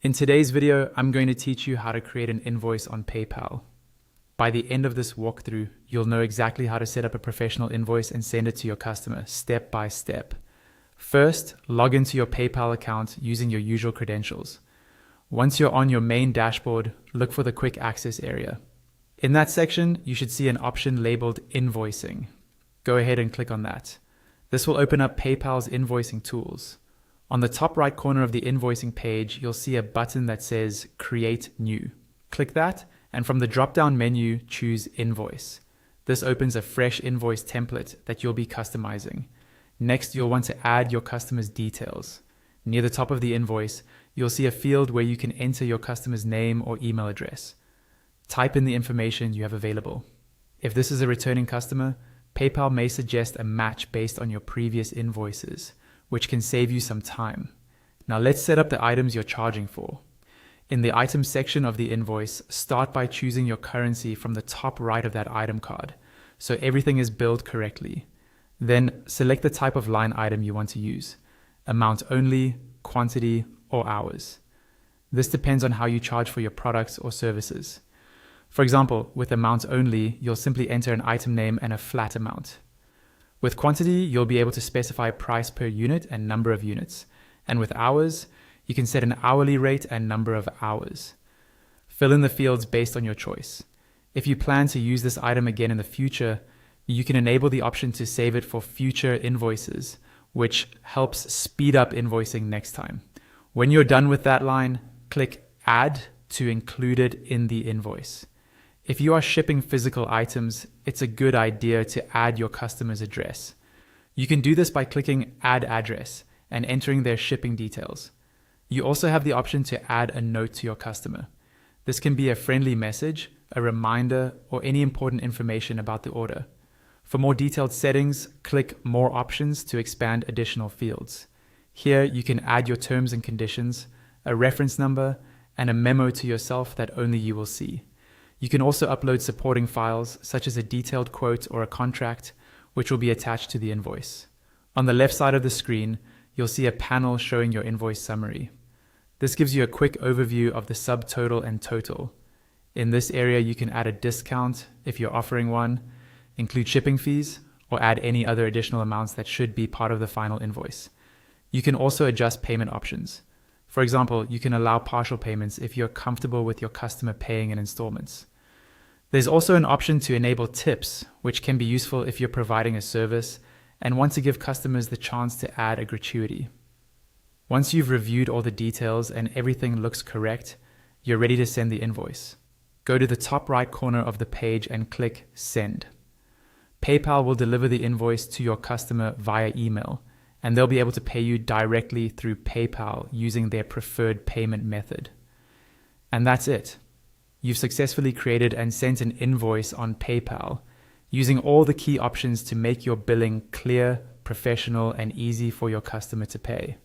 In today's video, I'm going to teach you how to create an invoice on PayPal. By the end of this walkthrough, you'll know exactly how to set up a professional invoice and send it to your customer step by step. First, log into your PayPal account using your usual credentials. Once you're on your main dashboard, look for the quick access area. In that section, you should see an option labeled Invoicing. Go ahead and click on that. This will open up PayPal's invoicing tools. On the top right corner of the invoicing page, you'll see a button that says Create New. Click that, and from the drop-down menu, choose Invoice. This opens a fresh invoice template that you'll be customizing. Next, you'll want to add your customer's details. Near the top of the invoice, you'll see a field where you can enter your customer's name or email address. Type in the information you have available. If this is a returning customer, PayPal may suggest a match based on your previous invoices, which can save you some time. Now let's set up the items you're charging for. In the items section of the invoice, start by choosing your currency from the top right of that item card, so everything is billed correctly. Then select the type of line item you want to use: amount only, quantity, or hours. This depends on how you charge for your products or services. For example, with amount only, you'll simply enter an item name and a flat amount. With quantity, you'll be able to specify price per unit and number of units. And with hours, you can set an hourly rate and number of hours. Fill in the fields based on your choice. If you plan to use this item again in the future, you can enable the option to save it for future invoices, which helps speed up invoicing next time. When you're done with that line, click Add to include it in the invoice. If you are shipping physical items, it's a good idea to add your customer's address. You can do this by clicking Add Address and entering their shipping details. You also have the option to add a note to your customer. This can be a friendly message, a reminder, or any important information about the order. For more detailed settings, click More Options to expand additional fields. Here you can add your terms and conditions, a reference number, and a memo to yourself that only you will see. You can also upload supporting files, such as a detailed quote or a contract, which will be attached to the invoice. On the left side of the screen, you'll see a panel showing your invoice summary. This gives you a quick overview of the subtotal and total. In this area, you can add a discount if you're offering one, include shipping fees, or add any other additional amounts that should be part of the final invoice. You can also adjust payment options. For example, you can allow partial payments if you're comfortable with your customer paying in installments. There's also an option to enable tips, which can be useful if you're providing a service and want to give customers the chance to add a gratuity. Once you've reviewed all the details and everything looks correct, you're ready to send the invoice. Go to the top right corner of the page and click Send. PayPal will deliver the invoice to your customer via email, and they'll be able to pay you directly through PayPal using their preferred payment method. And that's it. You've successfully created and sent an invoice on PayPal, using all the key options to make your billing clear, professional, and easy for your customer to pay.